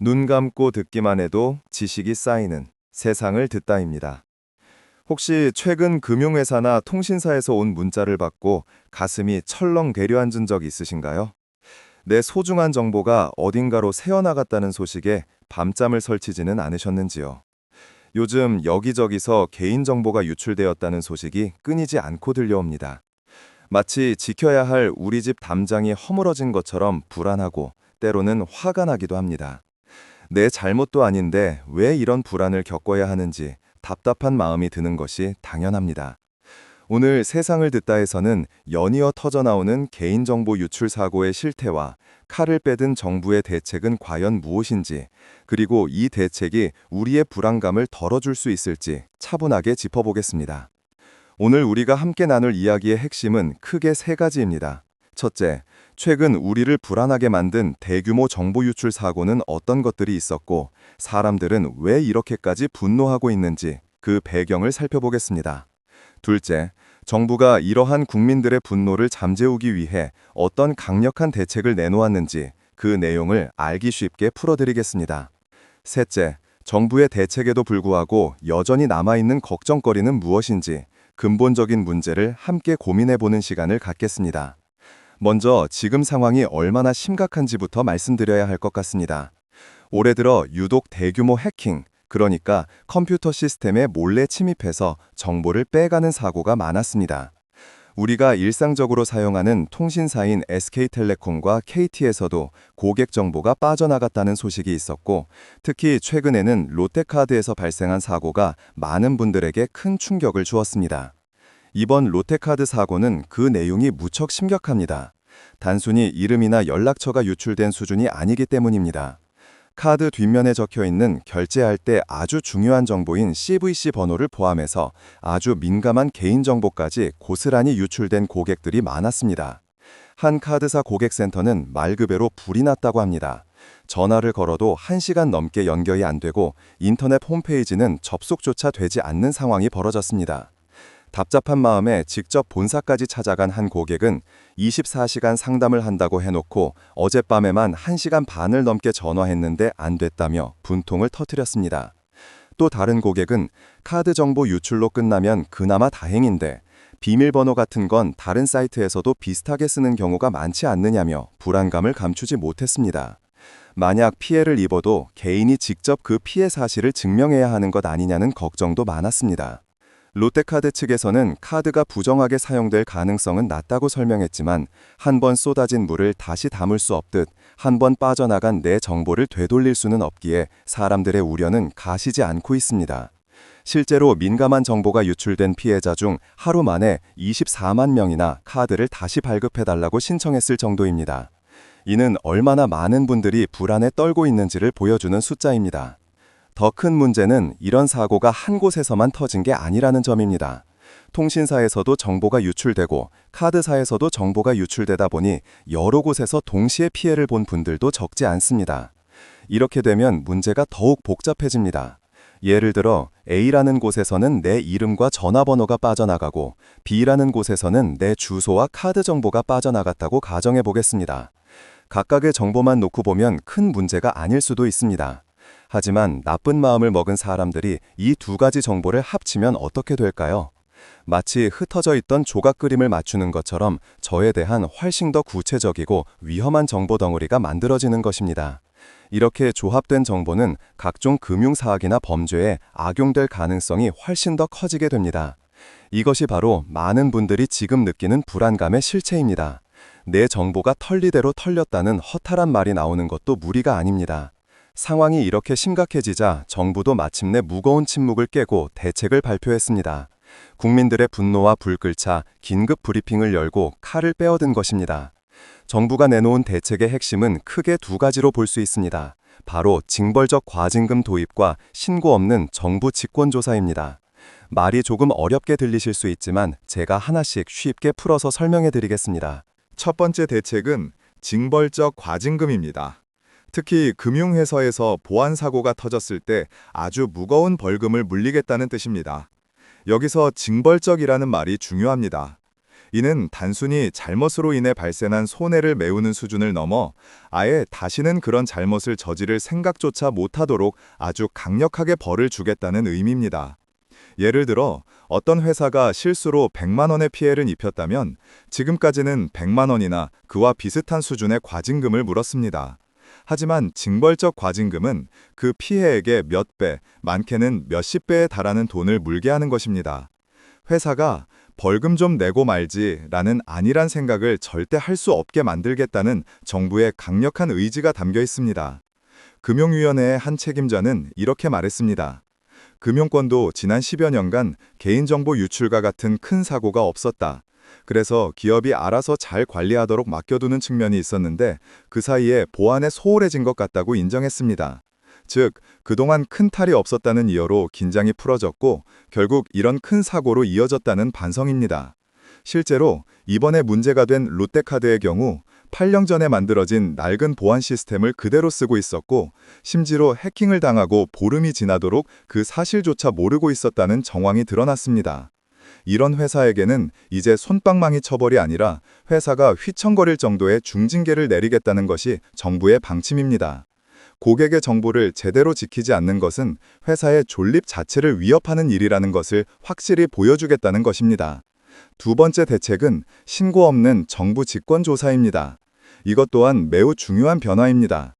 눈 감고 듣기만 해도 지식이 쌓이는 세상을 듣다입니다. 혹시 최근 금융회사나 통신사에서 온 문자를 받고 가슴이 철렁 내려앉은 적 있으신가요? 내 소중한 정보가 어딘가로 새어나갔다는 소식에 밤잠을 설치지는 않으셨는지요? 요즘 여기저기서 개인정보가 유출되었다는 소식이 끊이지 않고 들려옵니다. 마치 지켜야 할 우리 집 담장이 허물어진 것처럼 불안하고 때로는 화가 나기도 합니다. 내 잘못도 아닌데 왜 이런 불안을 겪어야 하는지 답답한 마음이 드는 것이 당연합니다. 오늘 세상을 듣다에서는 연이어 터져나오는 개인정보 유출 사고의 실태와 칼을 빼든 정부의 대책은 과연 무엇인지, 그리고 이 대책이 우리의 불안감을 덜어줄 수 있을지 차분하게 짚어보겠습니다. 오늘 우리가 함께 나눌 이야기의 핵심은 크게 세 가지입니다. 첫째, 최근 우리를 불안하게 만든 대규모 정보 유출 사고는 어떤 것들이 있었고, 사람들은 왜 이렇게까지 분노하고 있는지 그 배경을 살펴보겠습니다. 둘째, 정부가 이러한 국민들의 분노를 잠재우기 위해 어떤 강력한 대책을 내놓았는지 그 내용을 알기 쉽게 풀어드리겠습니다. 셋째, 정부의 대책에도 불구하고 여전히 남아있는 걱정거리는 무엇인지 근본적인 문제를 함께 고민해보는 시간을 갖겠습니다. 먼저 지금 상황이 얼마나 심각한지부터 말씀드려야 할 것 같습니다. 올해 들어 유독 대규모 해킹, 그러니까 컴퓨터 시스템에 몰래 침입해서 정보를 빼가는 사고가 많았습니다. 우리가 일상적으로 사용하는 통신사인 SK텔레콤과 KT에서도 고객 정보가 빠져나갔다는 소식이 있었고, 특히 최근에는 롯데카드에서 발생한 사고가 많은 분들에게 큰 충격을 주었습니다. 이번 롯데카드 사고는 그 내용이 무척 심각합니다. 단순히 이름이나 연락처가 유출된 수준이 아니기 때문입니다. 카드 뒷면에 적혀 있는 결제할 때 아주 중요한 정보인 CVC 번호를 포함해서 아주 민감한 개인정보까지 고스란히 유출된 고객들이 많았습니다. 한 카드사 고객센터는 말 그대로 불이 났다고 합니다. 전화를 걸어도 1시간 넘게 연결이 안 되고 인터넷 홈페이지는 접속조차 되지 않는 상황이 벌어졌습니다. 답답한 마음에 직접 본사까지 찾아간 한 고객은 24시간 상담을 한다고 해놓고 어젯밤에만 1시간 반을 넘게 전화했는데 안 됐다며 분통을 터뜨렸습니다. 또 다른 고객은 카드 정보 유출로 끝나면 그나마 다행인데 비밀번호 같은 건 다른 사이트에서도 비슷하게 쓰는 경우가 많지 않느냐며 불안감을 감추지 못했습니다. 만약 피해를 입어도 개인이 직접 그 피해 사실을 증명해야 하는 것 아니냐는 걱정도 많았습니다. 롯데카드 측에서는 카드가 부정하게 사용될 가능성은 낮다고 설명했지만 한 번 쏟아진 물을 다시 담을 수 없듯 한 번 빠져나간 내 정보를 되돌릴 수는 없기에 사람들의 우려는 가시지 않고 있습니다. 실제로 민감한 정보가 유출된 피해자 중 하루 만에 24만 명이나 카드를 다시 발급해달라고 신청했을 정도입니다. 이는 얼마나 많은 분들이 불안에 떨고 있는지를 보여주는 숫자입니다. 더 큰 문제는 이런 사고가 한 곳에서만 터진 게 아니라는 점입니다. 통신사에서도 정보가 유출되고 카드사에서도 정보가 유출되다 보니 여러 곳에서 동시에 피해를 본 분들도 적지 않습니다. 이렇게 되면 문제가 더욱 복잡해집니다. 예를 들어 A라는 곳에서는 내 이름과 전화번호가 빠져나가고 B라는 곳에서는 내 주소와 카드 정보가 빠져나갔다고 가정해 보겠습니다. 각각의 정보만 놓고 보면 큰 문제가 아닐 수도 있습니다. 하지만 나쁜 마음을 먹은 사람들이 이 두 가지 정보를 합치면 어떻게 될까요? 마치 흩어져 있던 조각 그림을 맞추는 것처럼 저에 대한 훨씬 더 구체적이고 위험한 정보 덩어리가 만들어지는 것입니다. 이렇게 조합된 정보는 각종 금융사학이나 범죄에 악용될 가능성이 훨씬 더 커지게 됩니다. 이것이 바로 많은 분들이 지금 느끼는 불안감의 실체입니다. 내 정보가 털리대로 털렸다는 허탈한 말이 나오는 것도 무리가 아닙니다. 상황이 이렇게 심각해지자 정부도 마침내 무거운 침묵을 깨고 대책을 발표했습니다. 국민들의 분노와 불끌차 긴급 브리핑을 열고 칼을 빼어든 것입니다. 정부가 내놓은 대책의 핵심은 크게 두 가지로 볼 수 있습니다. 바로 징벌적 과징금 도입과 신고 없는 정부 직권조사입니다. 말이 조금 어렵게 들리실 수 있지만 제가 하나씩 쉽게 풀어서 설명해 드리겠습니다. 첫 번째 대책은 징벌적 과징금입니다. 특히 금융회사에서 보안 사고가 터졌을 때 아주 무거운 벌금을 물리겠다는 뜻입니다. 여기서 징벌적이라는 말이 중요합니다. 이는 단순히 잘못으로 인해 발생한 손해를 메우는 수준을 넘어 아예 다시는 그런 잘못을 저지를 생각조차 못하도록 아주 강력하게 벌을 주겠다는 의미입니다. 예를 들어 어떤 회사가 실수로 100만 원의 피해를 입혔다면 지금까지는 100만 원이나 그와 비슷한 수준의 과징금을 물었습니다. 하지만 징벌적 과징금은 그 피해액의 몇 배, 많게는 몇십 배에 달하는 돈을 물게 하는 것입니다. 회사가 벌금 좀 내고 말지라는 안일한 생각을 절대 할 수 없게 만들겠다는 정부의 강력한 의지가 담겨 있습니다. 금융위원회의 한 책임자는 이렇게 말했습니다. 금융권도 지난 10여 년간 개인정보 유출과 같은 큰 사고가 없었다. 그래서 기업이 알아서 잘 관리하도록 맡겨두는 측면이 있었는데 그 사이에 보안에 소홀해진 것 같다고 인정했습니다. 즉, 그동안 큰 탈이 없었다는 이유로 긴장이 풀어졌고 결국 이런 큰 사고로 이어졌다는 반성입니다. 실제로 이번에 문제가 된 롯데카드의 경우 8년 전에 만들어진 낡은 보안 시스템을 그대로 쓰고 있었고 심지어 해킹을 당하고 보름이 지나도록 그 사실조차 모르고 있었다는 정황이 드러났습니다. 이런 회사에게는 이제 솜방망이 처벌이 아니라 회사가 휘청거릴 정도의 중징계를 내리겠다는 것이 정부의 방침입니다. 고객의 정보를 제대로 지키지 않는 것은 회사의 존립 자체를 위협하는 일이라는 것을 확실히 보여주겠다는 것입니다. 두 번째 대책은 신고 없는 정부 직권 조사입니다. 이것 또한 매우 중요한 변화입니다.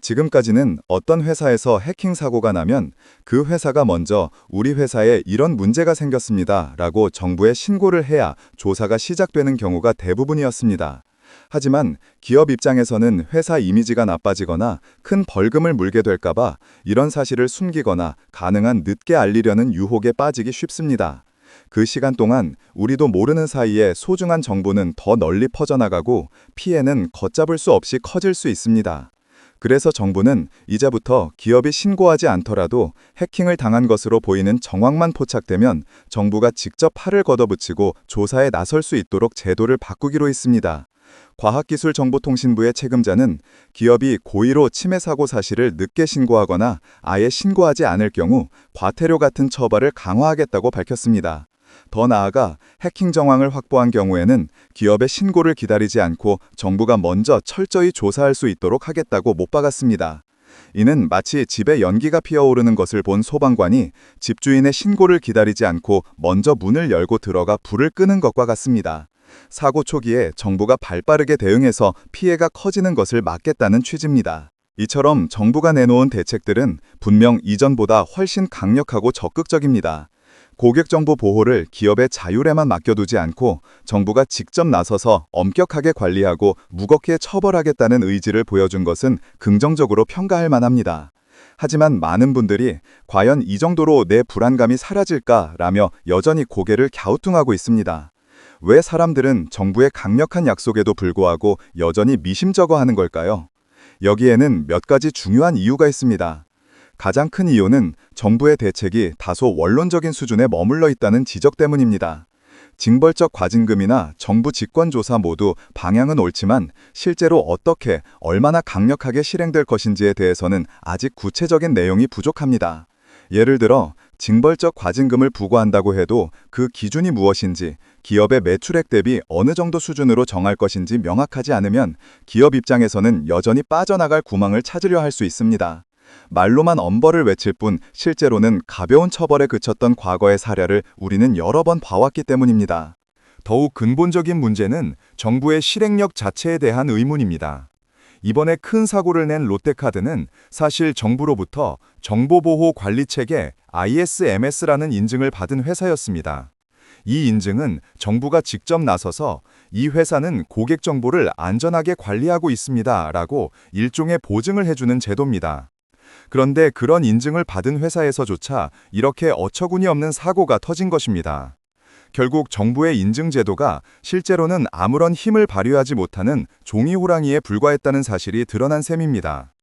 지금까지는 어떤 회사에서 해킹 사고가 나면 그 회사가 먼저 우리 회사에 이런 문제가 생겼습니다 라고 정부에 신고를 해야 조사가 시작되는 경우가 대부분이었습니다. 하지만 기업 입장에서는 회사 이미지가 나빠지거나 큰 벌금을 물게 될까봐 이런 사실을 숨기거나 가능한 늦게 알리려는 유혹에 빠지기 쉽습니다. 그 시간 동안 우리도 모르는 사이에 소중한 정보는 더 널리 퍼져나가고 피해는 걷잡을 수 없이 커질 수 있습니다. 그래서 정부는 이제부터 기업이 신고하지 않더라도 해킹을 당한 것으로 보이는 정황만 포착되면 정부가 직접 팔을 걷어붙이고 조사에 나설 수 있도록 제도를 바꾸기로 했습니다. 과학기술정보통신부의 책임자는 기업이 고의로 침해 사고 사실을 늦게 신고하거나 아예 신고하지 않을 경우 과태료 같은 처벌을 강화하겠다고 밝혔습니다. 더 나아가 해킹 정황을 확보한 경우에는 기업의 신고를 기다리지 않고 정부가 먼저 철저히 조사할 수 있도록 하겠다고 못 박았습니다. 이는 마치 집에 연기가 피어오르는 것을 본 소방관이 집주인의 신고를 기다리지 않고 먼저 문을 열고 들어가 불을 끄는 것과 같습니다. 사고 초기에 정부가 발빠르게 대응해서 피해가 커지는 것을 막겠다는 취지입니다. 이처럼 정부가 내놓은 대책들은 분명 이전보다 훨씬 강력하고 적극적입니다. 고객정보 보호를 기업의 자율에만 맡겨두지 않고 정부가 직접 나서서 엄격하게 관리하고 무겁게 처벌하겠다는 의지를 보여준 것은 긍정적으로 평가할 만합니다. 하지만 많은 분들이 과연 이 정도로 내 불안감이 사라질까라며 여전히 고개를 갸우뚱하고 있습니다. 왜 사람들은 정부의 강력한 약속에도 불구하고 여전히 미심쩍어하는 걸까요? 여기에는 몇 가지 중요한 이유가 있습니다. 가장 큰 이유는 정부의 대책이 다소 원론적인 수준에 머물러 있다는 지적 때문입니다. 징벌적 과징금이나 정부 직권조사 모두 방향은 옳지만 실제로 어떻게, 얼마나 강력하게 실행될 것인지에 대해서는 아직 구체적인 내용이 부족합니다. 예를 들어 징벌적 과징금을 부과한다고 해도 그 기준이 무엇인지, 기업의 매출액 대비 어느 정도 수준으로 정할 것인지 명확하지 않으면 기업 입장에서는 여전히 빠져나갈 구멍을 찾으려 할 수 있습니다. 말로만 엄벌을 외칠 뿐 실제로는 가벼운 처벌에 그쳤던 과거의 사례를 우리는 여러 번 봐왔기 때문입니다. 더욱 근본적인 문제는 정부의 실행력 자체에 대한 의문입니다. 이번에 큰 사고를 낸 롯데카드는 사실 정부로부터 정보보호관리체계 ISMS라는 인증을 받은 회사였습니다. 이 인증은 정부가 직접 나서서 이 회사는 고객 정보를 안전하게 관리하고 있습니다 라고 일종의 보증을 해주는 제도입니다. 그런데 그런 인증을 받은 회사에서조차 이렇게 어처구니 없는 사고가 터진 것입니다. 결국 정부의 인증 제도가 실제로는 아무런 힘을 발휘하지 못하는 종이 호랑이에 불과했다는 사실이 드러난 셈입니다.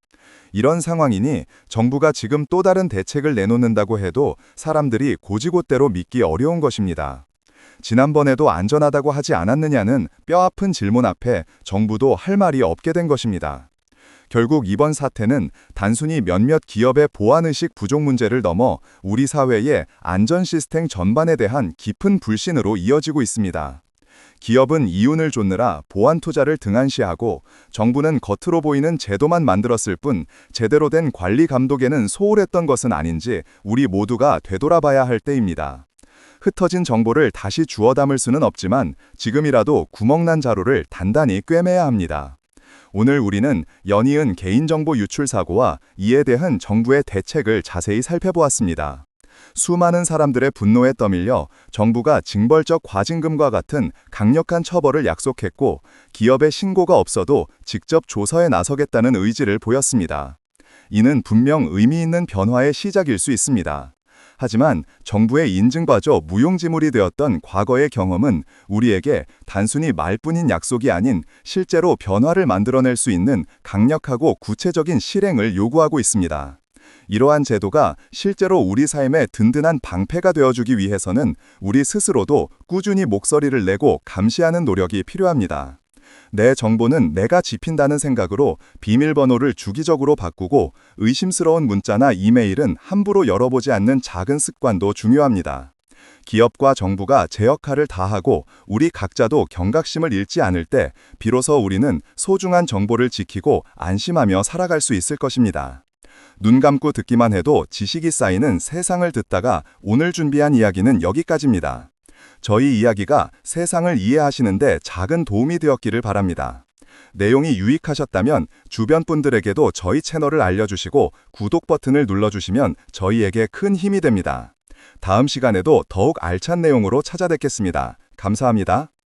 이런 상황이니 정부가 지금 또 다른 대책을 내놓는다고 해도 사람들이 고지곳대로 믿기 어려운 것입니다. 지난번에도 안전하다고 하지 않았느냐는 뼈아픈 질문 앞에 정부도 할 말이 없게 된 것입니다. 결국 이번 사태는 단순히 몇몇 기업의 보안의식 부족 문제를 넘어 우리 사회의 안전 시스템 전반에 대한 깊은 불신으로 이어지고 있습니다. 기업은 이윤을 좇느라 보안 투자를 등한시하고 정부는 겉으로 보이는 제도만 만들었을 뿐 제대로 된 관리 감독에는 소홀했던 것은 아닌지 우리 모두가 되돌아봐야 할 때입니다. 흩어진 정보를 다시 주워 담을 수는 없지만 지금이라도 구멍난 자루를 단단히 꿰매야 합니다. 오늘 우리는 연이은 개인정보 유출 사고와 이에 대한 정부의 대책을 자세히 살펴보았습니다. 수많은 사람들의 분노에 떠밀려 정부가 징벌적 과징금과 같은 강력한 처벌을 약속했고 기업의 신고가 없어도 직접 조사에 나서겠다는 의지를 보였습니다. 이는 분명 의미 있는 변화의 시작일 수 있습니다. 하지만 정부의 인증마저 무용지물이 되었던 과거의 경험은 우리에게 단순히 말뿐인 약속이 아닌 실제로 변화를 만들어낼 수 있는 강력하고 구체적인 실행을 요구하고 있습니다. 이러한 제도가 실제로 우리 삶에 든든한 방패가 되어주기 위해서는 우리 스스로도 꾸준히 목소리를 내고 감시하는 노력이 필요합니다. 내 정보는 내가 지킨다는 생각으로 비밀번호를 주기적으로 바꾸고 의심스러운 문자나 이메일은 함부로 열어보지 않는 작은 습관도 중요합니다. 기업과 정부가 제 역할을 다하고 우리 각자도 경각심을 잃지 않을 때 비로소 우리는 소중한 정보를 지키고 안심하며 살아갈 수 있을 것입니다. 눈 감고 듣기만 해도 지식이 쌓이는 세상을 듣다가 오늘 준비한 이야기는 여기까지입니다. 저희 이야기가 세상을 이해하시는데 작은 도움이 되었기를 바랍니다. 내용이 유익하셨다면 주변 분들에게도 저희 채널을 알려주시고 구독 버튼을 눌러주시면 저희에게 큰 힘이 됩니다. 다음 시간에도 더욱 알찬 내용으로 찾아뵙겠습니다. 감사합니다.